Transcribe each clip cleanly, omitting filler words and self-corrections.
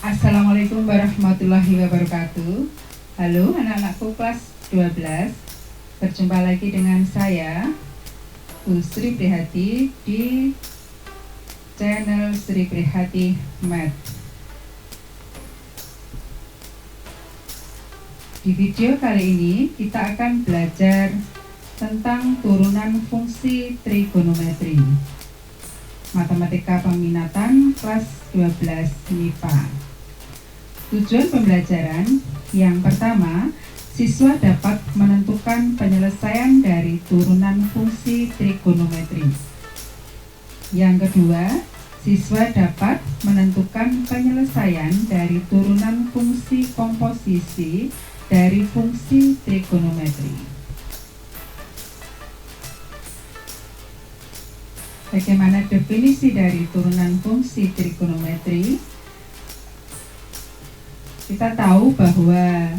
Assalamualaikum warahmatullahi wabarakatuh. Halo anak-anakku kelas 12. Berjumpa lagi dengan saya, Bu Sri Prihati, di channel Sri Prihati Math. Di video kali ini kita akan belajar tentang turunan fungsi trigonometri. Matematika peminatan kelas 12 MIPA. Tujuan pembelajaran yang pertama, siswa dapat menentukan penyelesaian dari turunan fungsi trigonometri. Yang kedua, siswa dapat menentukan penyelesaian dari turunan fungsi komposisi dari fungsi trigonometri. Bagaimana definisi dari turunan fungsi trigonometri? Kita tahu bahwa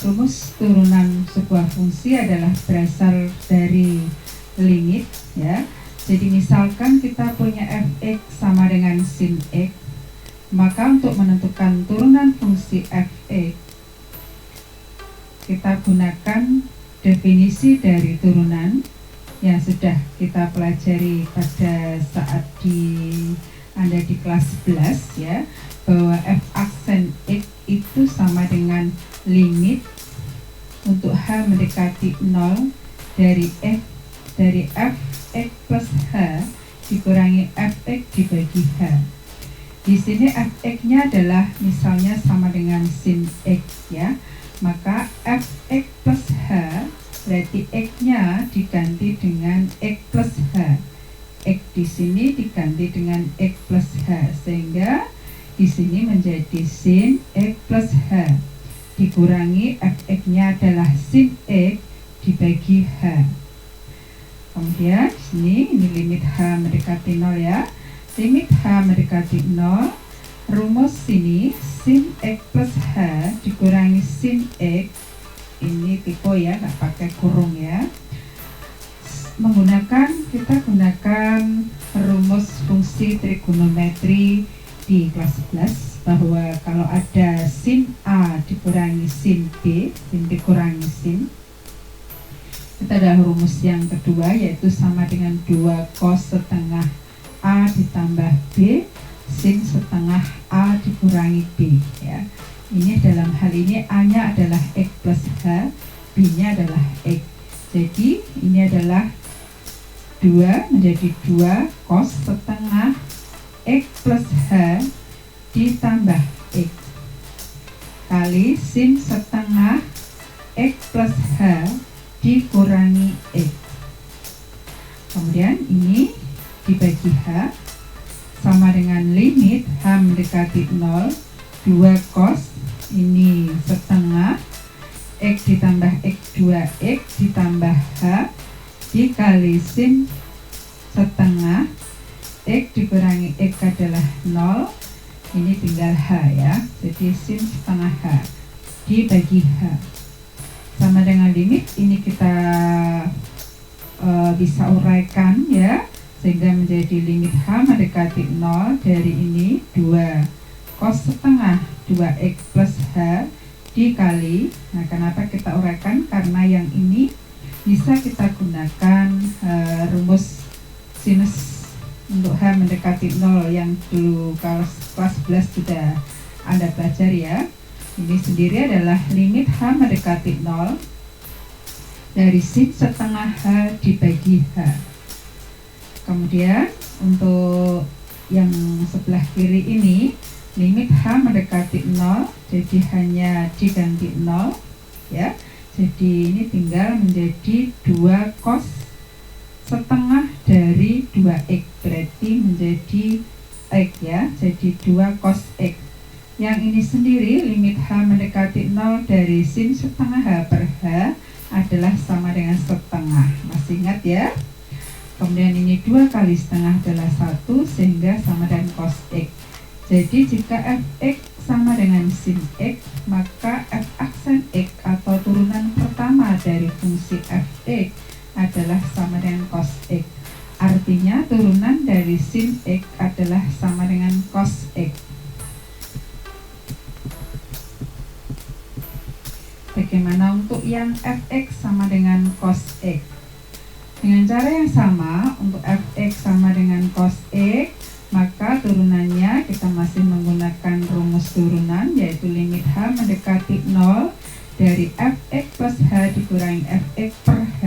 rumus turunan sebuah fungsi adalah berasal dari limit, ya. Jadi misalkan kita punya f(x) sama dengan sin x, maka untuk menentukan turunan fungsi f(x), kita gunakan definisi dari turunan yang sudah kita pelajari pada saat Anda di kelas 11, ya, bahwa f aksen x itu sama dengan limit untuk h mendekati 0 dari f x plus h dikurangi f x dibagi h. Di sini f x-nya adalah misalnya sama dengan sin x, ya. Maka f x plus h berarti x-nya diganti dengan x plus h. X di sini diganti dengan x plus h, sehingga di sini menjadi sin x plus h dikurangi f x-nya adalah sin x dibagi h. Kemudian di sini ini limit h mendekati 0, ya. Limit h mendekati 0, rumus sini sin x plus h dikurangi sin x, ini tipe, ya, nggak pakai kurung, ya. Kita gunakan rumus fungsi trigonometri di kelas 11, bahwa kalau ada sin A dikurangi sin B, sin dikurangi sin, kita ada rumus yang kedua, yaitu sama dengan 2 cos setengah A ditambah B sin setengah A dikurangi B, ya. Ini dalam hal ini A-nya adalah x plus h, B-nya adalah x. Jadi ini adalah 2 menjadi 2 cos setengah x plus h ditambah x kali sin setengah x plus h dikurangi x. Kemudian ini dibagi h sama dengan limit h mendekati 0, 2 cos ini setengah x ditambah x2x ditambah h dikali sin setengah x dikurangi x adalah 0, ini tinggal h, ya. Jadi sin setengah h dibagi h sama dengan limit ini kita bisa uraikan, ya, sehingga menjadi limit h mendekati 0 dari ini 2 cos setengah 2x plus h dikali, nah kenapa kita uraikan? Karena yang ini bisa kita gunakan rumus sinus untuk h mendekati 0 yang dulu kelas 11 sudah Anda pelajari, ya. Ini sendiri adalah limit h mendekati 0 dari sin setengah h dibagi h. Kemudian untuk yang sebelah kiri ini limit h mendekati 0, jadi hanya diganti 0, ya. Jadi ini tinggal menjadi 2 cos setengah dari 2x, berarti menjadi x, ya. Jadi 2 cos x. Yang ini sendiri limit h mendekati 0 dari sin setengah h per h adalah sama dengan setengah. Masih ingat, ya? Kemudian ini 2 kali setengah adalah 1, sehingga sama dengan cos x. Jadi jika f(x) sama dengan sin x, maka f aksen x atau turunan pertama dari fungsi f(x) adalah sama dengan cos x. Artinya turunan dari sin X adalah sama dengan cos X. Bagaimana untuk yang fx sama dengan cos X? Dengan cara yang sama, untuk fx sama dengan cos X, maka turunannya kita masih menggunakan rumus turunan, yaitu limit H mendekati 0 dari fx plus H dikurangi fx per H.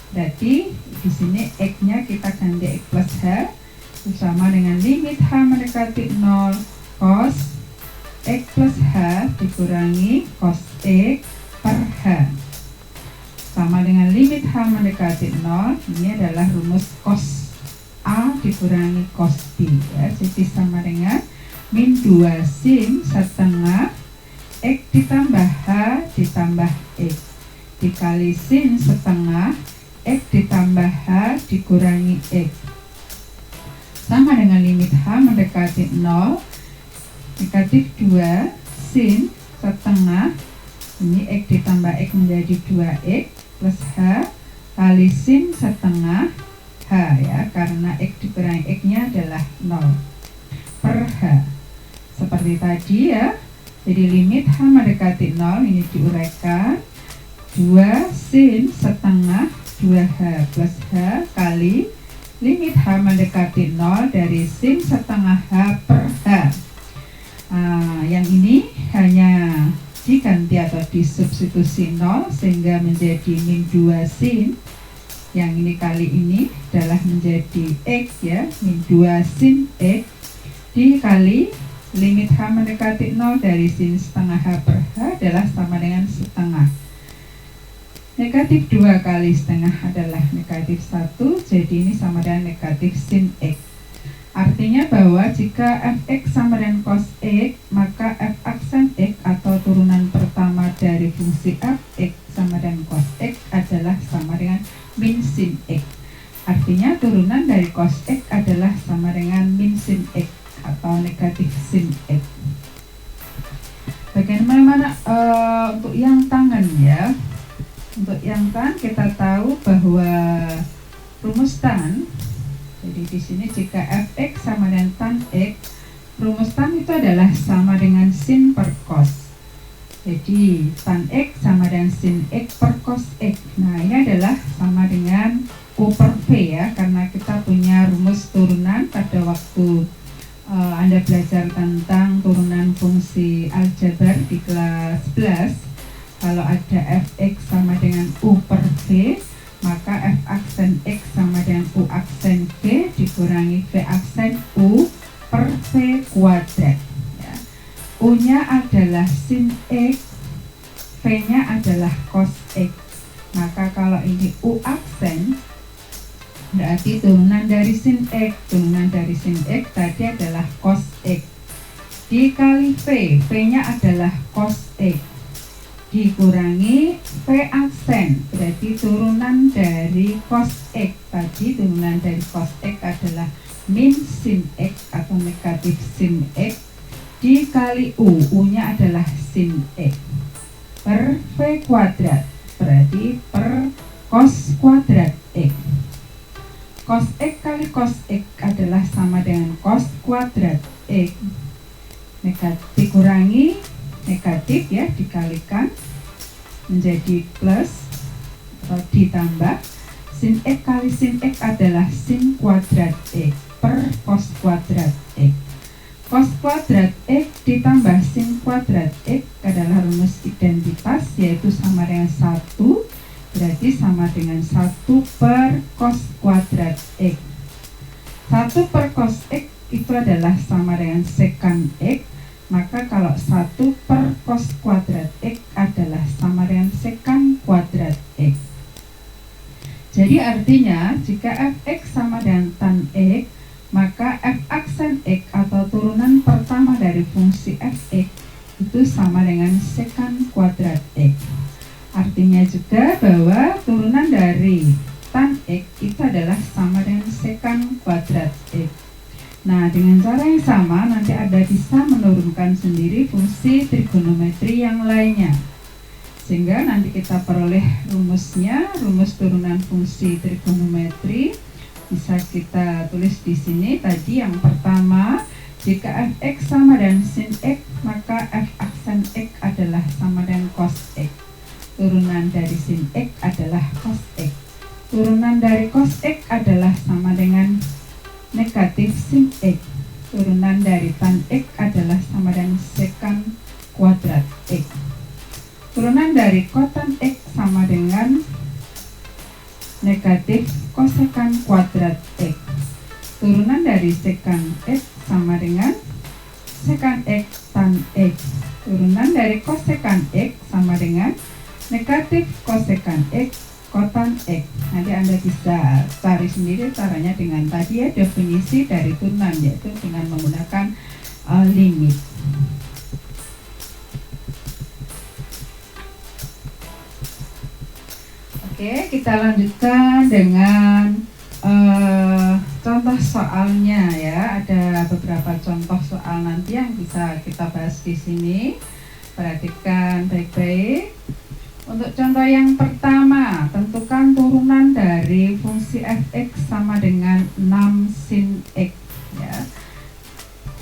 Berarti di sini X-nya kita ganti X plus H, itu sama dengan limit H mendekati 0 cos X plus H dikurangi cos X per H. Sama dengan limit H mendekati 0, ini adalah rumus cos A dikurangi cos B ya. Jadi sama dengan min 2 sin setengah X ditambah H ditambah X dikali sin setengah X ditambah H dikurangi X. Sama dengan limit H mendekati 0, negatif 2 sin setengah, ini X ditambah X menjadi 2X plus H kali sin setengah H ya, karena X dikurangi X-nya adalah 0 per H. Seperti tadi ya, jadi limit H mendekati 0 ini diuraikan 2 sin setengah 2H plus H kali limit H mendekati 0 dari sin setengah H per H. Yang ini hanya diganti atau disubstitusi 0 sehingga menjadi min 2 sin. Yang ini kali ini adalah menjadi X ya, min 2 sin X dikali limit H mendekati 0 dari sin setengah H per H adalah sama dengan setengah. Negatif 2 kali setengah adalah negatif 1, jadi ini sama dengan negatif sin X. Artinya bahwa jika fx sama dengan cos X, maka f aksen X atau turunan pertama dari fungsi fx sama dengan cos X adalah sama dengan min sin X. Artinya turunan dari cos X adalah sama dengan min sin X atau negatif sin X. Bagaimana untuk yang tangan ya? Untuk yang tan kita tahu bahwa rumus tan, jadi di sini jika fx sama dengan tan x, rumus tan itu adalah sama dengan sin per cos. Jadi tan x sama dengan sin x per cos x. Nah ini adalah sama dengan u per v ya, karena kita punya rumus turunan pada waktu Anda belajar tentang turunan fungsi aljabar di kelas 11. Kalau ada fx sama dengan u per v, maka f aksen x sama dengan u aksen v dikurangi v aksen u per v kuadrat ya. U nya adalah sin x, v nya adalah cos x. Maka kalau ini u aksen, berarti turunan dari sin x, turunan dari sin x tadi adalah cos x dikali v, v nya adalah cos x dikurangi v aksen, berarti turunan dari cos x tadi, turunan dari cos x adalah min sin x atau negatif sin x dikali u, u nya adalah sin x per v kuadrat, berarti per cos kuadrat x. Cos x kali cos x adalah sama dengan cos kuadrat x, negatif dikurangi negatif ya, dikalikan menjadi plus atau ditambah sin x kali sin x adalah sin kuadrat x per cos kuadrat x. Cos kuadrat x ditambah sin kuadrat x adalah rumus identitas, yaitu sama dengan 1, berarti sama dengan 1 per cos kuadrat x. 1 per cos x itu adalah sama dengan secant x, maka kalau 1 per cos kuadrat x adalah sama dengan secant kuadrat x. Jadi artinya jika fx sama dengan tan x, maka f aksen x atau turunan pertama dari fungsi fx itu sama dengan secant kuadrat x. Artinya juga bahwa turunan dari tan x itu adalah sama dengan secant kuadrat x. Nah, dengan cara yang sama nanti Anda bisa menurunkan sendiri fungsi trigonometri yang lainnya, sehingga nanti kita peroleh rumusnya, rumus turunan fungsi trigonometri bisa kita tulis di sini. Tadi yang pertama, jika fx sama dengan sin x, maka f aksen x adalah sama dengan cos x. Turunan dari sin x adalah cos x. Turunan dari cos x adalah sama dengan negatif sin x. Turunan dari tan x adalah sama dengan secant kuadrat x. Turunan dari kotan x sama dengan negatif kosekant kuadrat x. Turunan dari secant x sama dengan secant x tan x. Turunan dari kosekant x sama dengan negatif kosekant x kotan x. Nanti Anda bisa cari sendiri caranya dengan tadi ya, definisi dari turunan, yaitu dengan menggunakan limit. Oke, kita lanjutkan dengan contoh soalnya ya. Ada beberapa contoh soal nanti yang bisa kita bahas di sini. Perhatikan baik-baik. Untuk contoh yang pertama, tentukan turunan dari fungsi fx sama dengan 6 sin x ya.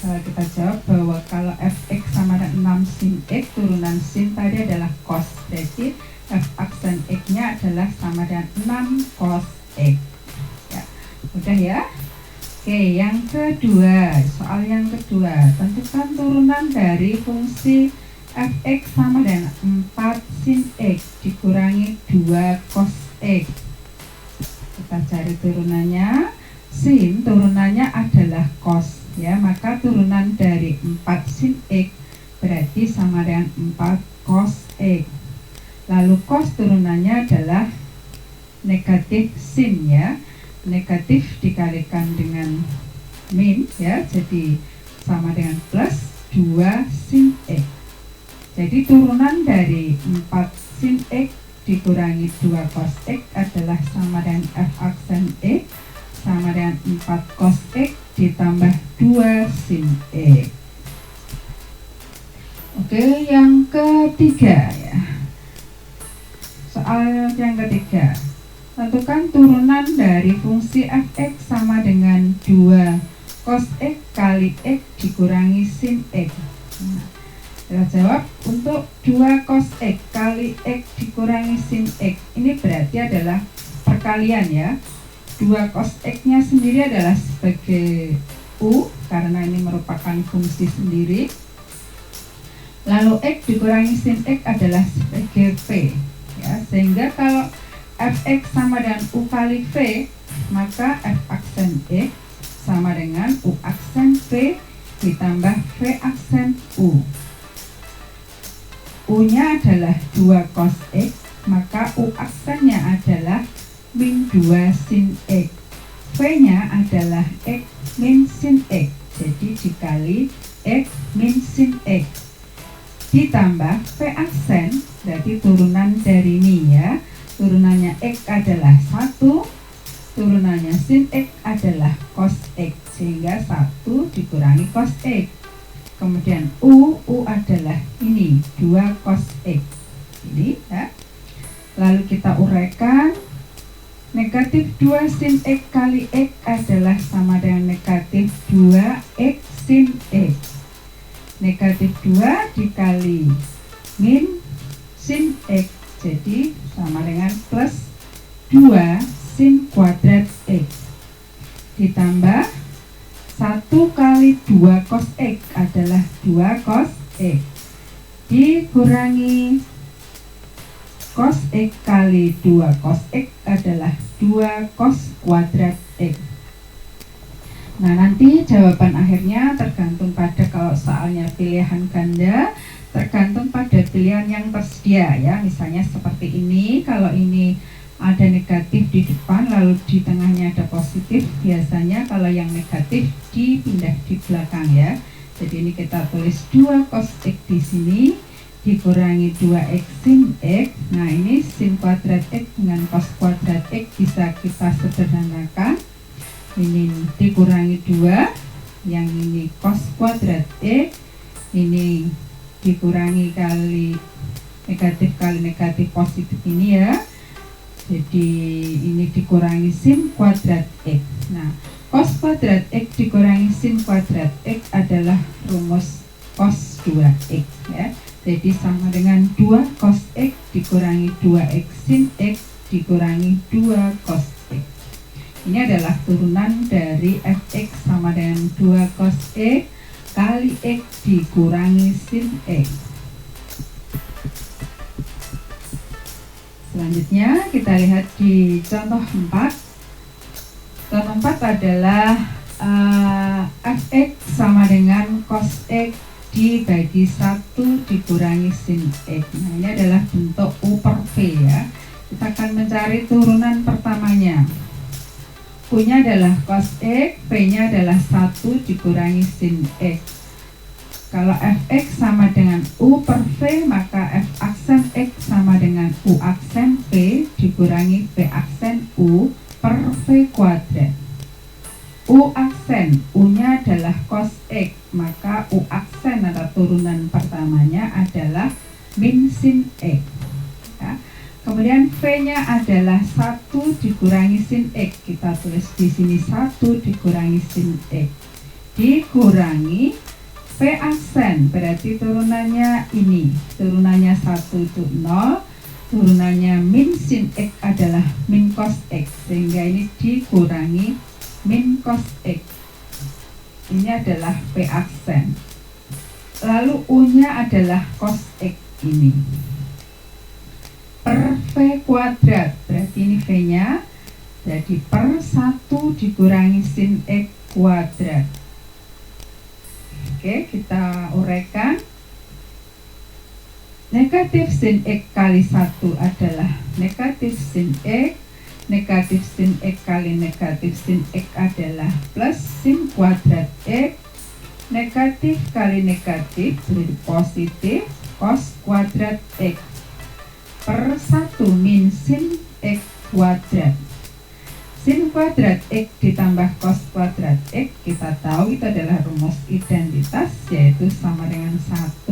Kita jawab bahwa kalau fx sama dengan 6 sin x, turunan sin tadi adalah cos. Berarti f aksen x-nya adalah sama dengan 6 cos x. Ya, mudah ya. Oke, yang kedua, soal yang kedua, tentukan turunan dari fungsi fx sama dengan 4 sin x dikurangi 2 cos x. Kita cari turunannya. Sin turunannya adalah cos ya, maka turunan dari 4 sin x berarti sama dengan 4 cos x. Lalu cos turunannya adalah negatif sin ya. Negatif dikalikan dengan min ya, jadi sama dengan plus 2 sin x. Jadi turunan dari 4 sin x dikurangi 2 cos x adalah sama dengan f aksen x sama dengan 4 cos x ditambah 2 sin x. Oke, yang ketiga ya. Soal yang ketiga, tentukan turunan dari fungsi fx sama dengan 2 cos x kali x dikurangi sin x. Nah, kita jawab untuk 2 cos x kali x dikurangi sin x. Ini berarti adalah perkalian ya. 2 cos x-nya sendiri adalah sebagai u, karena ini merupakan fungsi sendiri. Lalu x dikurangi sin x adalah sebagai v. Ya, sehingga kalau fx sama dengan u kali v, maka f aksen x sama dengan u aksen v ditambah v aksen u. U-nya adalah 2 cos x, maka u aksennya adalah min 2 sin x. V-nya adalah x min sin x, jadi dikali x min sin x ditambah v aksen, berarti turunan dari ini ya. Turunannya x adalah 1, turunannya sin x adalah cos x, sehingga 1 dikurangi cos x. Kemudian u adalah ini 2 cos x ini ya. Lalu kita uraikan, negatif 2 sin x kali x adalah sama dengan negatif 2x sin x. Negatif 2 dikali min sin x, jadi sama dengan plus 2 sin kuadrat x ditambah 1 kali 2 cos x adalah 2 cos x dikurangi cos x kali 2 cos x adalah 2 cos kuadrat x. Nah, nanti jawaban akhirnya tergantung pada, kalau soalnya pilihan ganda, tergantung pada pilihan yang tersedia ya. Misalnya seperti ini, kalau ini ada negatif di depan lalu di tengahnya ada positif, biasanya kalau yang negatif dipindah di belakang ya. Jadi ini kita tulis 2 cos x di sini dikurangi 2x sin x. Nah, ini sin kuadrat x dengan cos kuadrat x bisa kita sederhanakan. Ini dikurangi 2, yang ini cos kuadrat x, ini dikurangi kali negatif positif ini ya. Jadi ini dikurangi sin kuadrat X. Nah, cos kuadrat X dikurangi sin kuadrat X adalah rumus cos 2X ya. Jadi sama dengan 2 cos X dikurangi 2X sin X dikurangi 2 cos X. Ini adalah turunan dari fx sama dengan 2 cos X kali X dikurangi sin X. Selanjutnya kita lihat di contoh 4. Contoh 4 adalah fx sama dengan cos X dibagi 1 dikurangi sin X. Nah, ini adalah bentuk U per V ya. Kita akan mencari turunan pertamanya. U-nya adalah cos X, V-nya adalah 1 dikurangi sin X. Kalau fx sama dengan U per V, maka f aksen X sama dengan U aksen V dikurangi V aksen U per V kuadrat. U aksen, U-nya adalah cos X, maka U aksen atau turunan pertamanya adalah min sin X ya. Kemudian V-nya adalah 1 dikurangi sin X. Kita tulis di sini 1 dikurangi sin X dikurangi V aksen, berarti turunannya ini. Turunannya 1 itu 0, turunannya min sin X adalah min cos X, sehingga ini dikurangi min cos X. Ini adalah V aksen. Lalu U-nya adalah cos X ini. Per V kuadrat, berarti ini V-nya. Jadi per 1 dikurangi sin X kuadrat. Oke, kita uraikan. Negatif sin X kali 1 adalah negatif sin X. Negatif sin X kali negatif sin X adalah plus sin kuadrat X. Negatif kali negatif jadi positif cos kuadrat X per 1 min sin X kuadrat. Sin kuadrat X ditambah cos kuadrat X, kita tahu itu adalah rumus identitas, yaitu sama dengan 1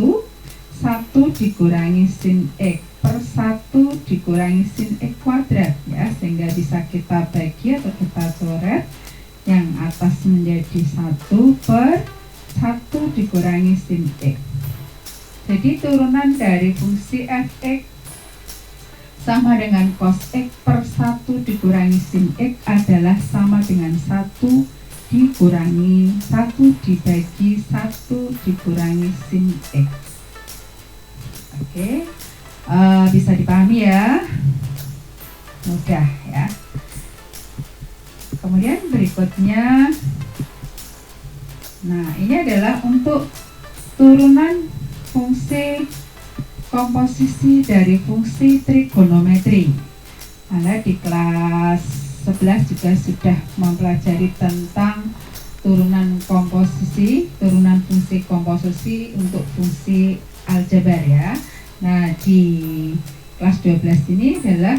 dikurangi sin X per 1 dikurangi sin X kuadrat ya, sehingga bisa kita bagi atau kita coret. Yang atas menjadi 1 per 1 dikurangi sin X. Jadi turunan dari fungsi fx sama dengan cos X per 1 dikurangi sin X adalah sama dengan 1 dikurangi 1 dibagi 1 dikurangi sin X. Oke, bisa dipahami ya, mudah ya. Kemudian berikutnya, nah ini adalah untuk turunan fungsi komposisi dari fungsi trigonometri. Anda di kelas 11 juga sudah mempelajari tentang turunan komposisi, turunan fungsi komposisi untuk fungsi aljabar ya. Nah, di kelas 12 ini adalah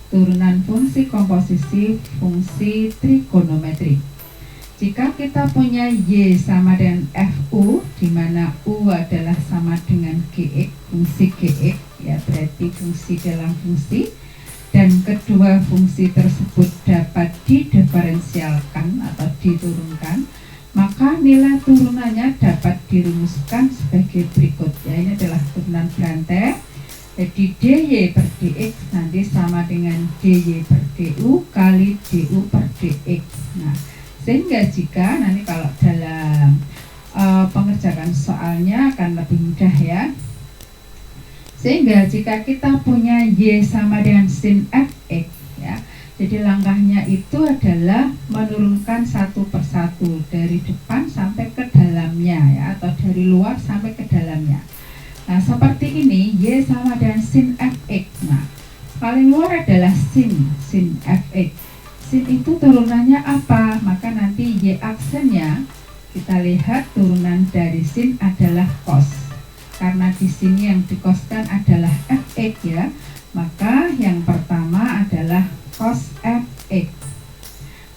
turunan fungsi komposisi fungsi trigonometri. Jika kita punya Y sama dengan FU, di mana U adalah sama dengan GX, fungsi GX, ya berarti fungsi dalam fungsi, dan kedua fungsi tersebut dapat didiferensialkan atau diturunkan, maka nilai turunannya dapat dirumuskan sebagai berikut. Ya, ini adalah turunan berantai. Jadi DY per DX nanti sama dengan DY per DU kali DU per DX. Nah, sehingga jika nanti kalau dalam pengerjaan soalnya akan lebih mudah ya. Sehingga jika kita punya Y sama dengan sin Fx ya, jadi langkahnya itu adalah menurunkan satu persatu dari depan sampai ke dalamnya ya, atau dari luar sampai ke dalamnya. Nah, seperti ini Y sama dengan sin Fx. Nah, paling luar adalah sin Fx. Sin itu turunannya apa? Maka nanti Y aksennya kita lihat turunan dari sin adalah cos. Karena di sini yang dikoskan adalah Fx ya, maka yang pertama adalah cos Fx.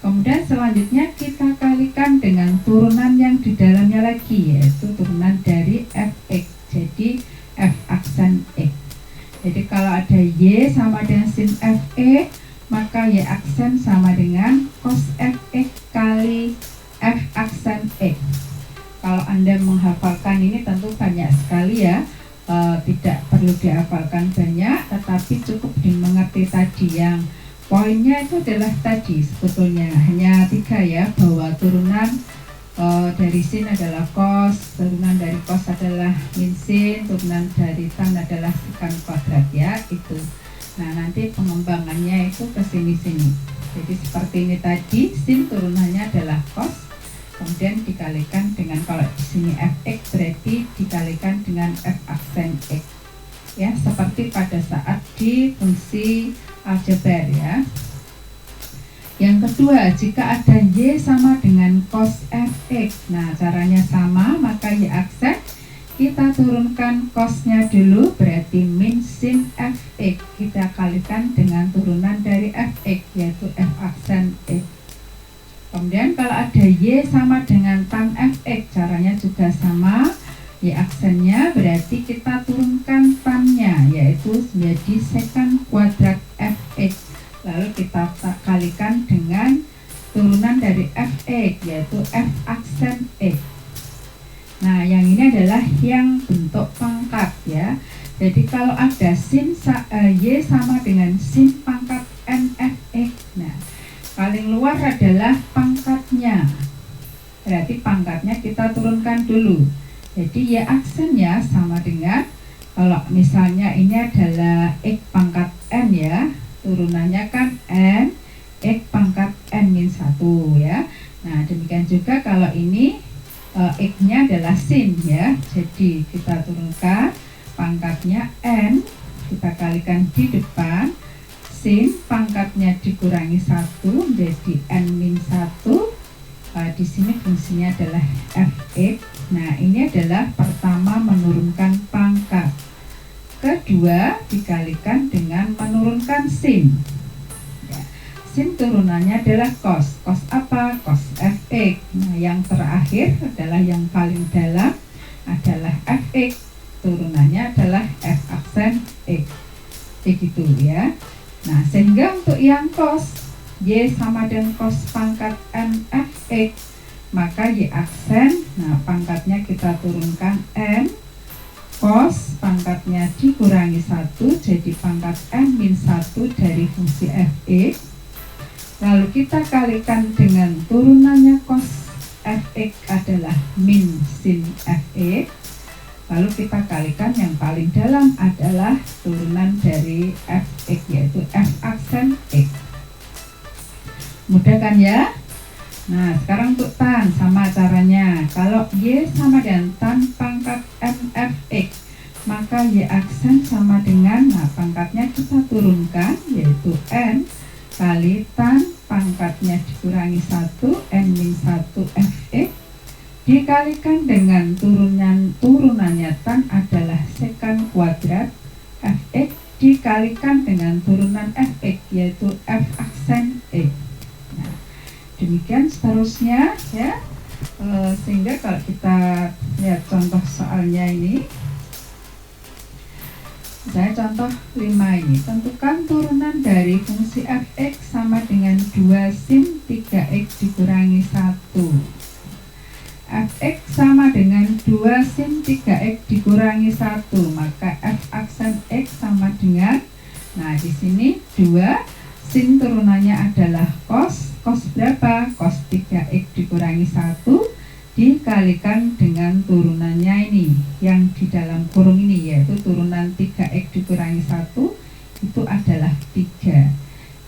Kemudian selanjutnya kita kalikan dengan turunan yang di dalamnya lagi, yaitu turunan dari Fx. Jadi F aksen X. Jadi kalau ada Y sama dengan sin Fx, Y aksen sama dengan cos Fx kali F aksen X. Kalau Anda menghafalkan ini tentu banyak sekali ya, tidak perlu dihafalkan banyak, tetapi cukup dimengerti tadi. Yang poinnya itu adalah tadi sebetulnya hanya 3 ya, bahwa turunan dari sin adalah cos, turunan dari cos adalah min sin, turunan dari tan adalah secant kuadrat ya, itu. Nah, nanti pengembangannya itu ke sini-sini. Jadi seperti ini tadi, sin turunannya adalah cos, kemudian dikalikan dengan, kalau di sini Fx berarti dikalikan dengan F aksen X. Ya, seperti pada saat di fungsi aljabar ya. Yang kedua, jika ada Y sama dengan cos Fx. Nah, caranya sama, maka Y aksen kita turunkan cosnya dulu, berarti min sin Fx. Kita kalikan dengan turunan dari Fx, yaitu F aksen X. Kemudian kalau ada Y sama dengan tan Fx, caranya juga sama. Y aksennya berarti kita turunkan tannya, yaitu menjadi secant kuadrat Fx. Lalu kita kalikan dengan turunan dari Fx, yaitu F aksen X. Nah, yang ini adalah yang bentuk pangkat ya. Jadi kalau ada sin Y sama dengan sin pangkat NFX, nah paling luar adalah pangkatnya, berarti pangkatnya kita turunkan dulu. Jadi Y aksennya sama dengan, kalau misalnya ini adalah X pangkat N ya, turunannya kan N, X pangkat N-1 ya. Nah, demikian juga kalau ini X-nya adalah sin ya, jadi kita turunkan pangkatnya N, kita kalikan di depan, sin pangkatnya dikurangi 1 menjadi N-1. Di sini fungsinya adalah Fx. Nah, ini adalah pertama menurunkan pangkat. Kedua, dikalikan dengan menurunkan sin ya. Sin turunannya adalah cos. Cos apa? Cos Fx. Nah, yang terakhir adalah yang paling dalam adalah Fx, turunannya adalah F aksen X. Begitu ya. Nah, sehingga untuk yang cos Y sama dengan cos pangkat NFX, maka Y aksen, nah pangkatnya kita turunkan N, cos pangkatnya dikurangi 1, jadi pangkat N-1 dari fungsi Fx. Lalu kita kalikan dengan turunannya cos Fx adalah min sin Fx. Lalu kita kalikan yang paling dalam adalah turunan dari Fx, yaitu F aksen X. Mudah kan ya? Nah, sekarang untuk tan sama caranya. Kalau Y sama dengan tan pangkat NFX, maka Y aksen sama dengan, nah pangkatnya kita turunkan, yaitu N kali tan pangkatnya dikurangi 1, N-1 Fx, dikalikan dengan turunannya tan adalah secant kuadrat Fx, dikalikan dengan turunan Fx, yaitu F aksen X. Nah, demikian seterusnya ya. Sehingga kalau kita lihat contoh soalnya ini, saya contoh 5 ini, tentukan turunan dari fungsi Fx sama dengan 2 sin 3x dikurangi 1. Fx sama dengan 2 sin 3x dikurangi 1, maka F aksen X sama dengan, nah di sini 2, sin turunannya adalah cos. Cos berapa? Cos 3x dikurangi 1 dikalikan dengan turunannya ini yang di dalam kurung ini, yaitu turunan 3x dikurangi 1 itu adalah 3.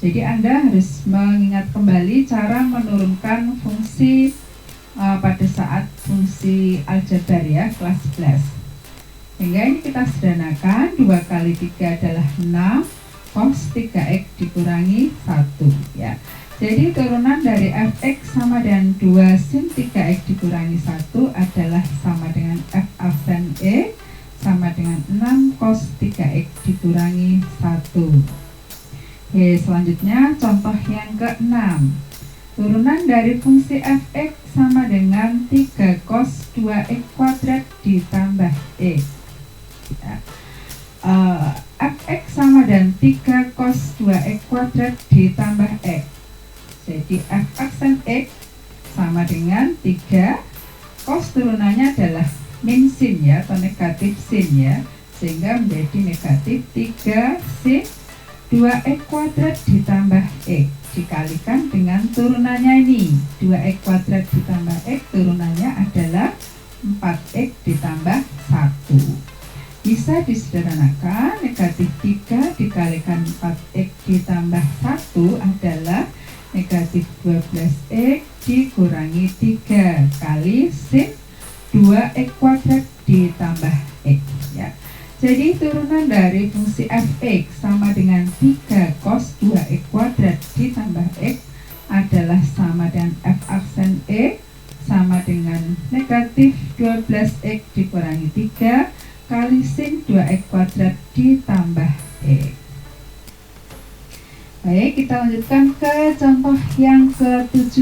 Jadi Anda harus mengingat kembali cara menurunkan fungsi pada saat fungsi aljabar ya, kelas 11. Sehingga ini kita sederhanakan, 2 kali 3 adalah 6, cos 3x dikurangi 1 ya. Jadi turunan dari Fx sama dengan 2 sin 3x dikurangi 1 adalah sama dengan F aksen E sama dengan 6 cos 3x dikurangi 1. Oke, selanjutnya contoh yang ke-6. Turunan dari fungsi Fx sama dengan 3 cos 2x kuadrat ditambah X ya. fx sama dengan 3 cos 2x kuadrat ditambah x. Jadi f aksen x sama dengan 3 cos turunannya adalah min sin ya, atau negatif sin ya, sehingga menjadi negatif 3 sin 2x kuadrat ditambah x dikalikan dengan turunannya ini 2x kuadrat ditambah x, turunannya adalah 4x ditambah 1. Bisa disederhanakan, negatif 3 dikalikan 4x ditambah 1 adalah negatif 12x dikurangi 3 kali sin 2x kuadrat ditambah x ya. Jadi turunan dari fungsi fx sama dengan 3 cos 2x kuadrat ditambah x adalah sama dengan f aksen x sama dengan negatif 12x dikurangi 3 kali sin 2x kuadrat ditambah x. Baik, kita lanjutkan ke contoh yang ke-7.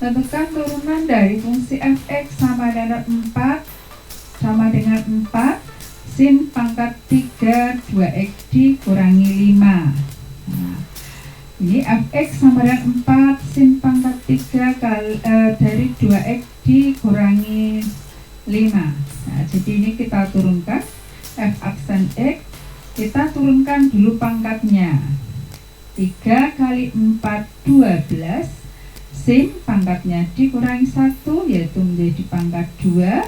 Tentukan turunan dari fungsi fx sama dengan 4 sin pangkat 3 2x dikurangi 5. Nah, ini fx sama dengan 4 sin pangkat 3 dari 2x dikurangi 5. Nah, jadi ini kita turunkan f aksen x, kita turunkan dulu pangkatnya. 3 kali 4 12 sin pangkatnya dikurangi 1 yaitu menjadi pangkat 2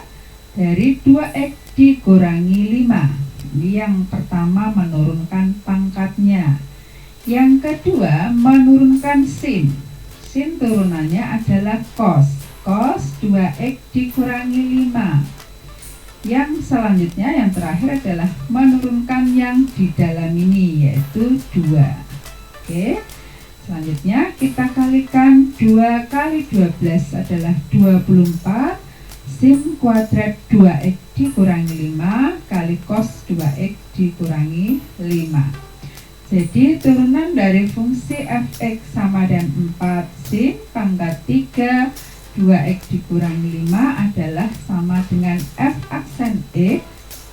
dari 2x dikurangi 5. Ini yang pertama menurunkan pangkatnya. Yang kedua menurunkan sin. Sin turunannya adalah cos 2x dikurangi 5. Yang selanjutnya yang terakhir adalah menurunkan yang di dalam ini yaitu 2. Oke. Selanjutnya kita kalikan 2 kali 12 adalah 24 sin kuadrat 2x dikurangi 5 kali cos 2x dikurangi 5. Jadi turunan dari fungsi fx sama dengan 4 sin pangkat 3 2x dikurangi 5 adalah sama dengan f aksen x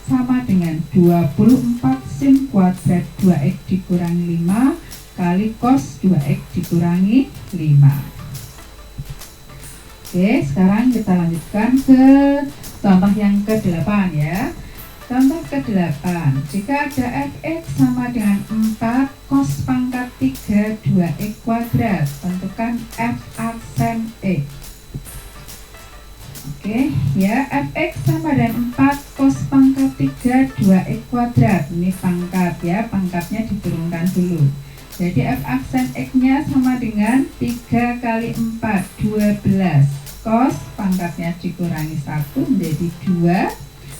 sama dengan 24 sin kuadrat 2x dikurangi 5 kali cos 2x dikurangi 5. Oke, sekarang kita lanjutkan ke contoh yang ke-8 ya. Contoh ke-8, jika ada fx sama dengan 4 cos pangkat 3 2x kuadrat, tentukan f aksen x. Oke, ya, fx sama dengan 4 cos pangkat 3 2x kuadrat. Ini pangkat ya, pangkatnya diturunkan dulu. Jadi f aksen x-nya sama dengan 3 kali 4 12 cos pangkatnya dikurangi 1 menjadi 2.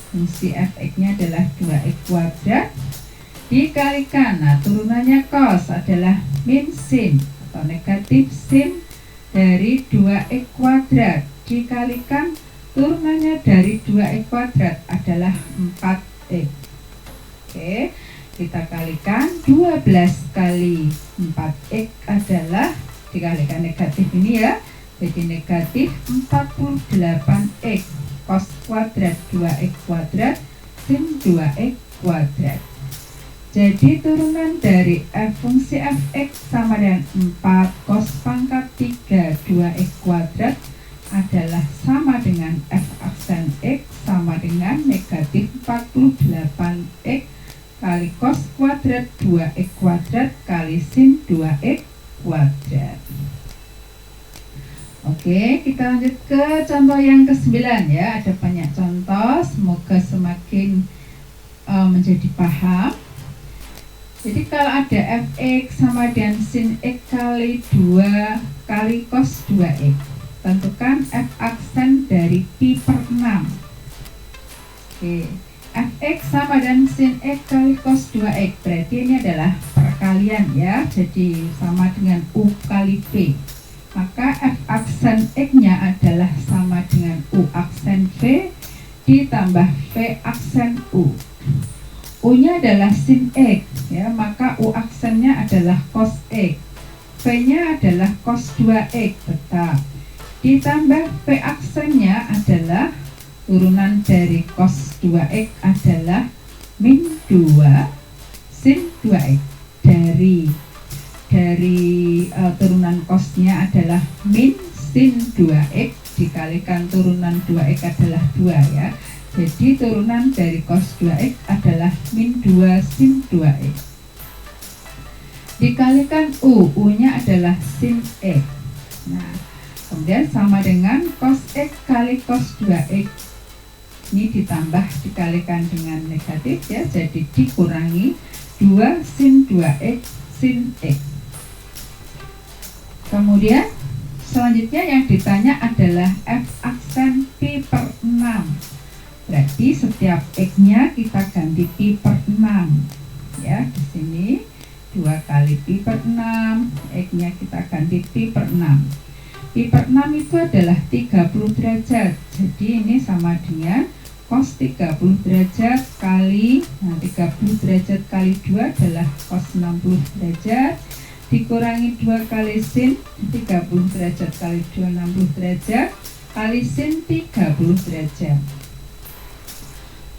Fungsi fx-nya adalah 2x kuadrat dikalikan, nah turunannya cos adalah min sin atau negatif sin dari 2x kuadrat dikalikan turunannya dari 2x kuadrat adalah 4x. Oke, kita kalikan 12 kali 4x adalah dikalikan negatif ini ya, jadi negatif 48x cos kuadrat 2x kuadrat sin 2x kuadrat. Jadi turunan dari fungsi fx sama dengan 4 cos pangkat 3 2x kuadrat adalah sama dengan f aksen x sama dengan negatif 48x kali cos kuadrat 2x kuadrat kali sin 2x kuadrat. Oke, kita lanjut ke contoh yang ke-9 ya. Ada banyak contoh, semoga semakin menjadi paham. Jadi kalau ada fx sama dengan sin x kali 2 kali cos 2x, tentukan f aksen dari pi per 6. Oke, fx sama dengan sin x kali cos 2x, berarti ini adalah perkalian ya, jadi sama dengan u kali v. Maka f aksen x-nya adalah sama dengan u aksen v ditambah v aksen u. U-nya adalah sin x ya, maka u aksennya adalah cos x. V-nya adalah cos 2x tetap. Ditambah v aksennya adalah turunan dari cos 2x adalah min 2 sin 2x. Dari turunan cosnya adalah min sin 2x dikalikan turunan 2x adalah 2 ya. Jadi turunan dari cos 2x adalah min 2 sin 2x. Dikalikan U-nya adalah sin x. Nah, kemudian sama dengan cos x kali cos 2x. Ini ditambah dikalikan dengan negatif ya, jadi dikurangi 2 sin 2x sin x. Kemudian selanjutnya yang ditanya adalah f aksen pi per 6. Berarti setiap x-nya kita ganti pi per 6. Ya, di sini 2 kali pi per 6, x-nya kita ganti pi per 6. Pi per 6 itu adalah 30 derajat. Jadi ini sama dengan cos 30 derajat kali 30 derajat kali 2 adalah cos 60 derajat dikurangi 2 kali sin 30 derajat kali 2 60 derajat kali sin 30 derajat.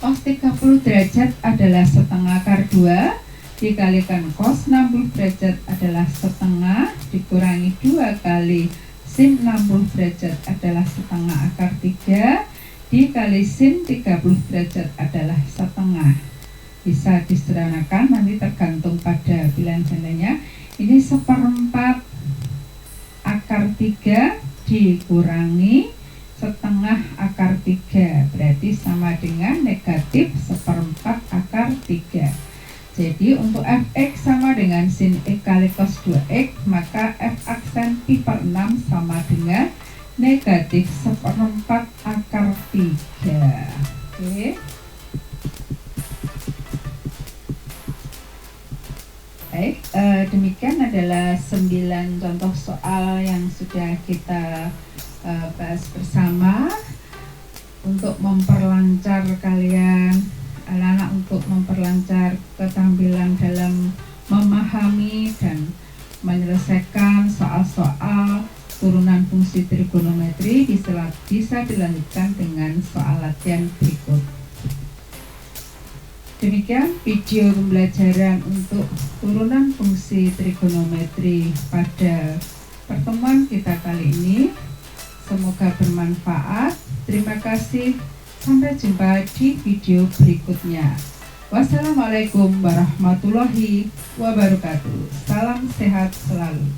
Cos 30 derajat adalah setengah akar 2 dikalikan cos 60 derajat adalah setengah dikurangi 2 kali sin 60 derajat adalah setengah akar 3 dikali sin 30 derajat adalah setengah. Bisa disederhanakan, nanti tergantung pada pilihan gandanya. Ini 1/4 akar 3 dikurangi setengah akar 3, berarti sama dengan negatif 1/4 akar 3. Jadi untuk fx sama dengan sin x kali cos 2x, maka f aksen pi per 6 sama dengan negatif 1/4 akar 3. Oke. Baik, demikian adalah 9 contoh soal yang sudah kita bahas bersama untuk memperlancar kalian anak-anak, untuk memperlancar keterampilan dalam memahami dan menyelesaikan soal-soal turunan fungsi trigonometri. Bisa dilanjutkan dengan soal latihan berikut. Demikian video pembelajaran untuk turunan fungsi trigonometri pada pertemuan kita kali ini. Semoga bermanfaat. Terima kasih. Sampai jumpa di video berikutnya. Wassalamualaikum warahmatullahi wabarakatuh. Salam sehat selalu.